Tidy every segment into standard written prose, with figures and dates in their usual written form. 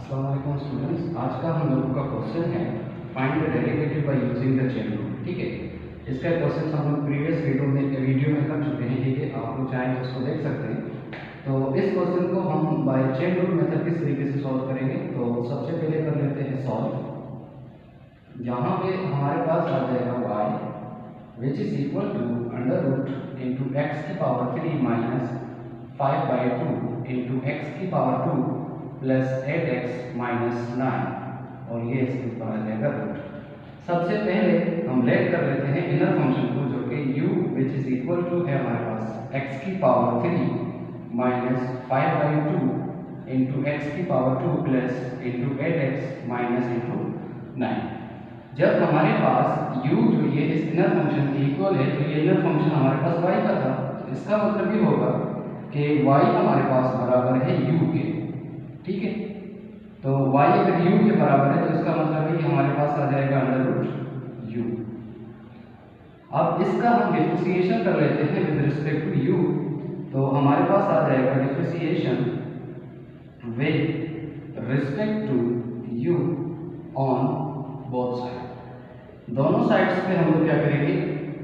अस्सलाम वालेकुम स्टूडेंट्स, आज का हम लोगों का क्वेश्चन है find the derivative by using the chain rule. ठीक है, इसका क्वेश्चन हम लोग प्रीवियस वीडियो में कर चुके हैं। ठीक है, आप लोग चाहें तो उसको देख सकते हैं। तो इस क्वेश्चन को हम बाय चेन रूल मेथड किस तरीके से सॉल्व करेंगे, तो सबसे पहले कर लेते हैं सॉल्व। यहाँ पे हमारे पास आ जाएगा y which is equal to under root into x की पावर 3 माइनस 5/2 इंटू एक्स की पावर 2 प्लस 8x माइनस 9, और ये इसके ऊपर आ जाएगा रूट। सबसे पहले हम लेट कर लेते हैं इनर फंक्शन को, जो कि u which is equal to है हमारे पास x की पावर 3 माइनस 5/2 इंटू एक्स की power 2 plus into 8x minus into 9। जब हमारे पास u जो ये इस इनर फंक्शन की इक्वल है, तो ये इनर फंक्शन हमारे पास y का था, तो इसका मतलब ये होगा कि y हमारे पास बराबर है u के। ठीक है, तो y अगर u के बराबर है तो इसका मतलब है कि हमारे पास आ जाएगा अंडर रूट u। अब इसका हम डिफरेंशिएशन कर लेते हैं विद रिस्पेक्ट टू u, तो हमारे पास आ जाएगा differentiation with respect to u on both side. दोनों साइड्स पे हम लोग क्या करेंगे,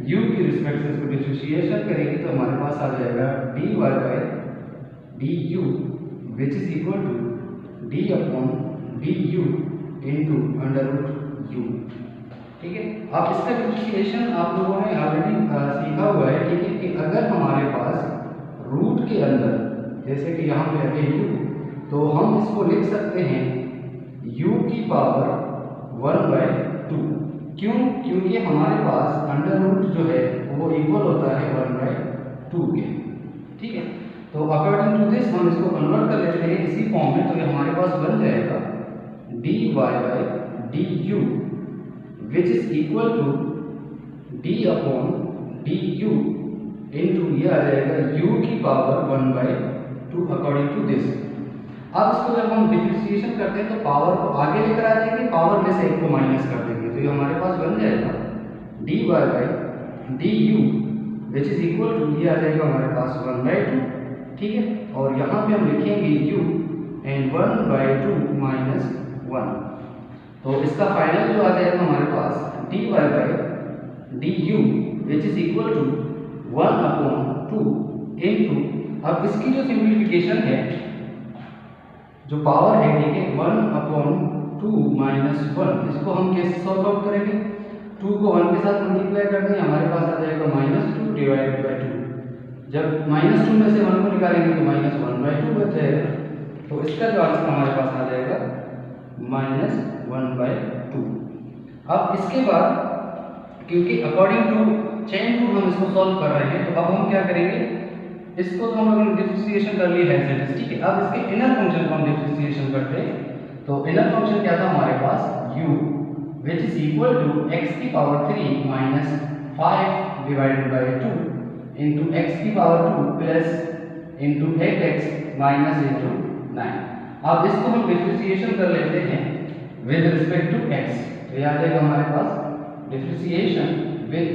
u की रिस्पेक्ट से इसको डिफरेंशिएशन करेंगे, तो हमारे पास आ जाएगा dy by du which is equal to d upon du into under root u। ठीक है, अब इसका डिफरेंशिएशन आप लोगों ने ऑलरेडी सीखा हुआ है। ठीक है, कि अगर हमारे पास रूट के अंदर, जैसे कि यहाँ पे है u, तो हम इसको लिख सकते हैं u की पावर 1/2। क्यों? क्योंकि हमारे पास अंडर रूट जो है वो इक्वल होता है 1/2 के। ठीक है, तो अकॉर्डिंग टू दिस हम इसको कन्वर्ट कर लेते हैं इसी फॉर्म में, तो ये हमारे पास बन जाएगा dy by du which is equal to d upon du into ये आ जाएगा u की पावर 1/2 अकॉर्डिंग टू दिस। अब इसको जब हम डिफरेंशिएशन करते हैं तो पावर को आगे लेकर आ जाएंगे, पावर में से एक को माइनस कर देंगे, तो ये हमारे पास बन जाएगा dy by du which is equal to ये आ जाएगा हमारे पास 1/2। ठीक है, और यहाँ पे हम लिखेंगे u एंड 1/2 माइनस 1, तो इसका फाइनल जो आ जाएगा हमारे पास dy by du which is equal to 1/2 into, अब इसकी जो सिंप्लीफिकेशन है, जो पावर है, ठीक है, 1/2 माइनस 1, इसको हम कैसे सॉल्व आउट करेंगे, 2 को 1 के साथ मल्टीप्लाई कर देंगे, हमारे पास आ जाएगा -2 डिवाइडेड बाय 2। जब -2 में से 1 को निकालेंगे तो -1/2 बच जाएगा, तो इसका जो आंसर हमारे पास आ जाएगा -1/2। अब इसके बाद, क्योंकि अकॉर्डिंग टू चेन रूल हम इसको सॉल्व कर रहे हैं, तो अब हम क्या करेंगे, इसको तो हम लोगों ने डिफरेंशिएशन कर लिया है। ठीक है, अब इसके इनर फंक्शन को हम डिफरेंशिएशन करते हैं, तो इनर फंक्शन क्या था हमारे पास, u which is equal to x की power 3 minus 5 divided by 2 into x की power 2 plus into 8x minus into 9। अब इसको हम डिफरेंशिएशन कर लेते हैं विद रिस्पेक्ट टू x, तो यह आ जाएगा हमारे पास differentiation with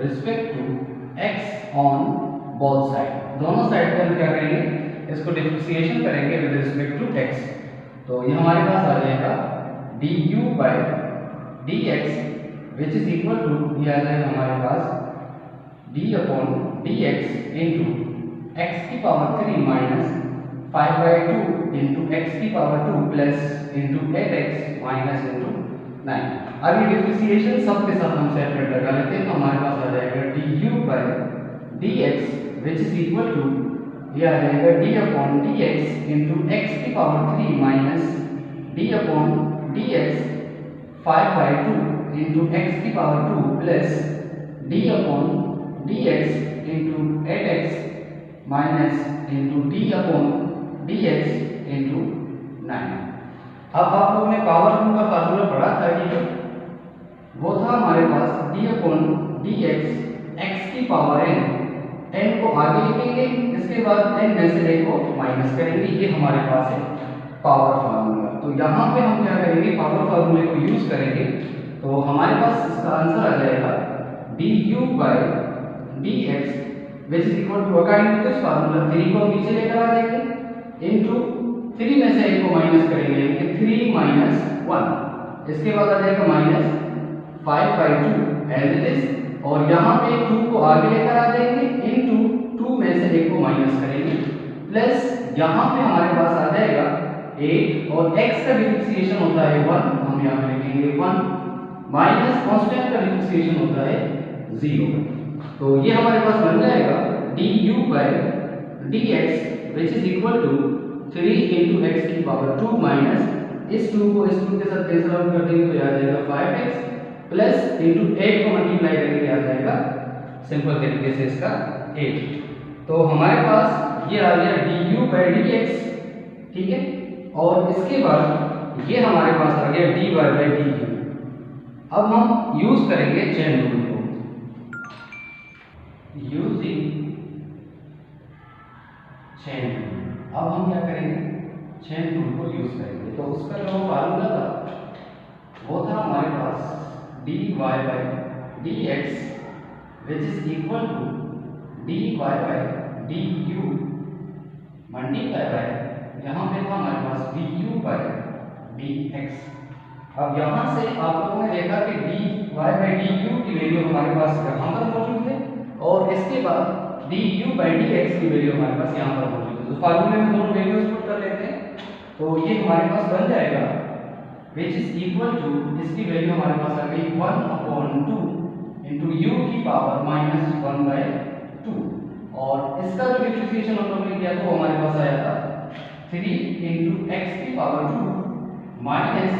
respect to x on both side. दोनों साइड पर हम क्या करेंगे, इसको डिफरेंशिएशन करेंगे विद रिस्पेक्ट टू x, तो ये हमारे पास आ जाएगा du by dx which is equal to ये आ जाएगा हमारे पास d upon dx into x की पावर 3 माइनस 5/2 इंटू एक्स की power 2 plus into 8x minus into 9। अब ये डिफरेंशिएशन सब के साथ हम सेपरेट लगा लेते हैं, तो हमारे पास आ जाएगा du by dx which is equal to ये आ जाएगा d upon dx into x की power 3 minus d upon dx 5/2 into x की power 2 plus d upon dx into 8x minus into d upon dx into 9। अब आप लोगों ने power rule का फार्मूला पढ़ा था, ठीक है, वो था हमारे पास d अपॉन dx x की पावर n को आगे लिखेंगे, इसके बाद n में से एक को माइनस करेंगे, ये हमारे पास है पावर फार्मूला। तो यहाँ पे हम क्या करेंगे, पावर फार्मूले को यूज करेंगे, तो हमारे पास इसका आंसर आ जाएगा du by dx which is equal to according to this formula 3 को नीचे लेकर आ जाएंगे इंटू 3 में से एक को माइनस करेंगे, यानी कि -1। इसके बाद आ जाएगा -5/2 एज इट इज, और यहाँ पे 2 को आगे लेकर आ जाएंगे, इनटू 2 में से 1 को माइनस करेंगे, प्लस यहाँ पे हमारे पास आ जाएगा 8, और x का डिफरेंशिएशन होता है 1, हम यहाँ पे लिखेंगे 1, माइनस कांस्टेंट का डिफरेंशिएशन होता है 0। तो ये हमारे पास बन जाएगा du/dx which is equal to 3 into x की पावर 2 माइनस इस 2 को इस 2 के साथ कैंसिल आउट कर देंगे तो आ जाएगा 5x प्लस इंटू 8 को मल्टीप्लाई करेंगे आ जाएगा सिंपल तरीके से इसका 8। तो हमारे पास ये आ गया du/dx, ठीक है, और इसके बाद ये हमारे पास आ गया dy/du। अब हम यूज करेंगे चेन रूल को। यूजिंग चेन रूल, अब हम क्या करेंगे, चेन रूल को यूज करेंगे। तो उसका जो फार्मूला था वो था हमारे पास dy/dx which is equal to dy/du multiply by, यहाँ पे था हमारे पास du/dx। अब यहाँ से आप लोगों ने देखा कि dy/du की वैल्यू हमारे पास यहाँ पर मौजूद है, और इसके बाद du/dx की वैल्यू हमारे पास यहाँ पर मौजूद है। तो फार्मूले में दोनों वैल्यूज पुट कर लेते हैं, तो ये हमारे पास बन जाएगा विच इज इक्वल टू, इसकी वैल्यू हमारे पास आ गई 1/2 इंटू u की पावर -1/2, और इसका जो डिफरेंशिएशन हम लोगों ने किया था वो हमारे पास आया था 3 इंटू x की power 2 minus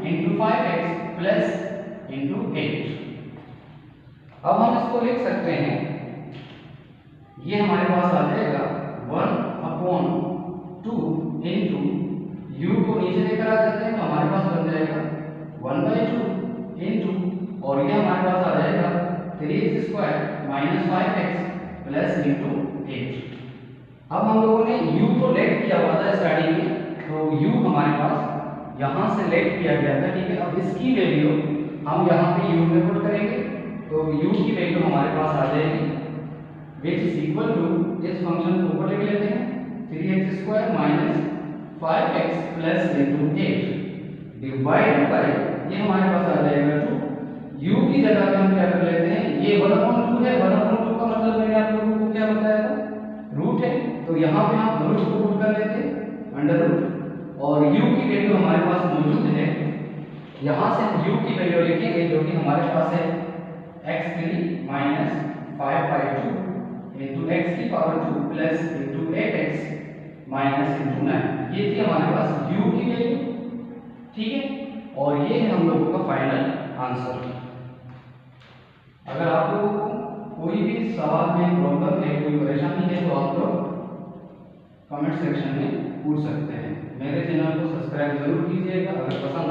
into 5x plus into 8। अब हम इसको लिख सकते हैं, ये हमारे पास आ जाएगा 1/2 इंटू u को नीचे लेकर आ जाते हैं तो हमारे पास बन जाएगा 1/2 इंटू, और ये हमारे पास आ जाएगा 3x² minus 5x plus into 8। अब हम लोगों ने u को लेट किया हुआ था स्टार्टिंग में, तो u हमारे पास यहाँ से लेट किया गया था, ठीक है। अब इसकी वैल्यू हम यहाँ पे u में पुट करेंगे, तो u की वैल्यू हमारे पास आ जाएगी विच इज इक्वल टू, इस फंक्शन को ऊपर लेके लेते हैं 3x² minus 5x plus into 8 divide by, ये हमारे पास आ जाएगा 2। u की जगह पे हम क्या कर लेते हैं, ये 1/2 है, 1/2 का मतलब मैंने आप लोगों को क्या बताया था, रूट है, तो यहाँ पे हम रूट को पुट कर लेते हैं अंडर रूट, और u की वैल्यू हमारे पास मौजूद है, यहाँ से u की वैल्यू लिखेंगे जो कि हमारे पास है x3 माइनस 5/2 इंटू x की power 2 plus into 8x minus into 9, ये थी हमारे पास u की वैल्यू, ठीक है, और ये है हम लोगों का फाइनल आंसर। अगर आप लोगों को कोई भी सवाल में प्रॉब्लम है, कोई परेशानी है, तो आप लोग कमेंट सेक्शन में पूछ सकते हैं। मेरे चैनल को सब्सक्राइब जरूर कीजिएगा। अगर पसंद